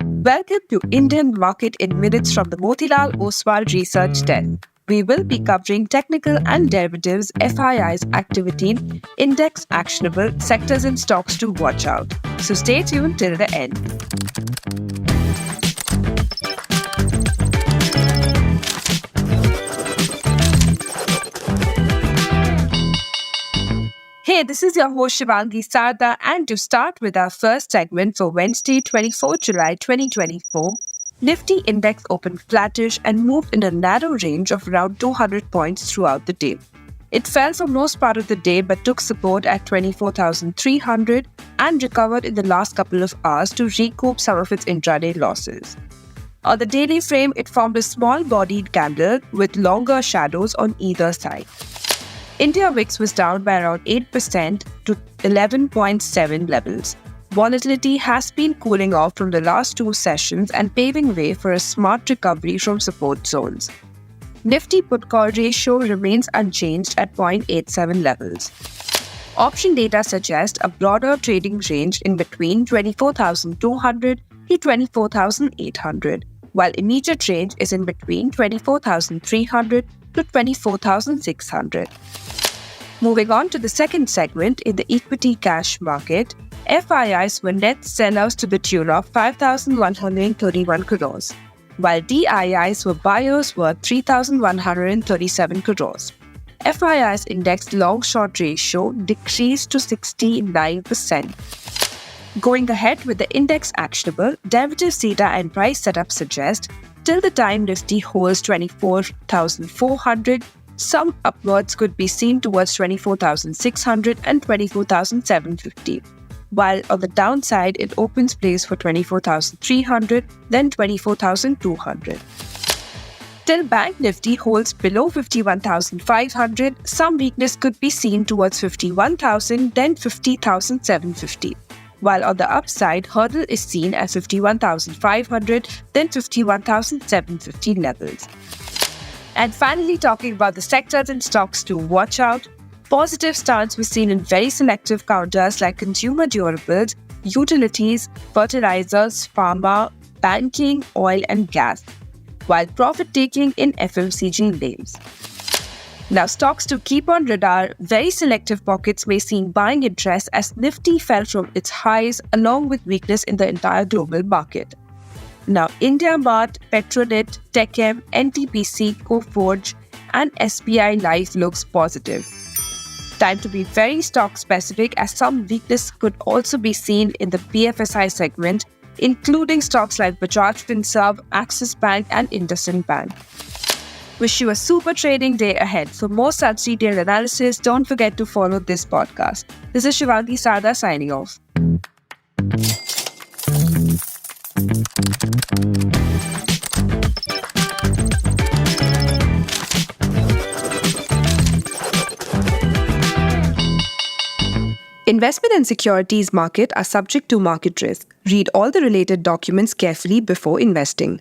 Welcome to Indian Market in Minutes from the Motilal Oswal Research Desk. We will be covering technical and derivatives, FII's activity, index actionable, sectors and stocks to watch out. So stay tuned till the end. Hey, this is your host Shivangi Sarda, and to start with our first segment for Wednesday, 24 July 2024, Nifty index opened flattish and moved in a narrow range of around 200 points throughout the day. It fell for most part of the day but took support at 24,300 and recovered in the last couple of hours to recoup some of its intraday losses. On the daily frame, it formed a small-bodied candle with longer shadows on either side. India VIX was down by around 8% to 11.7 levels. Volatility has been cooling off from the last two sessions and paving way for a smart recovery from support zones. Nifty put-call ratio remains unchanged at 0.87 levels. Option data suggests a broader trading range in between 24,200 to 24,800, while immediate range is in between 24,300 to 24,600. Moving on to the second segment in the equity cash market, FIIs were net sellers to the tune of 5,131 crores, while DIIs were buyers worth 3,137 crores. FIIs index long-short ratio decreased to 69%. Going ahead with the index actionable, derivatives data and price setup suggest till the time Nifty holds 24,400, some upwards could be seen towards 24,600 and 24,750, while on the downside it opens place for 24,300, then 24,200. Till Bank Nifty holds below 51,500, some weakness could be seen towards 51,000, then 50,750. While on the upside, hurdle is seen at 51,500, then 51,750 levels. And finally, talking about the sectors and stocks to watch out, positive stance was seen in very selective counters like consumer durables, utilities, fertilizers, pharma, banking, oil and gas, while profit-taking in FMCG names. Now, stocks to keep on radar, very selective pockets may see buying interest as Nifty fell from its highs along with weakness in the entire global market. Now, IndiaMart, Petronet, TechM, NTPC, Coforge and SBI Life looks positive. Time to be very stock specific as some weakness could also be seen in the BFSI segment, including stocks like Bajaj Finserv, Axis Bank and IndusInd Bank. Wish you a super trading day ahead. For more such detailed analysis, don't forget to follow this podcast. This is Shivangi Sarda signing off. Investment and securities market are subject to market risk. Read all the related documents carefully before investing.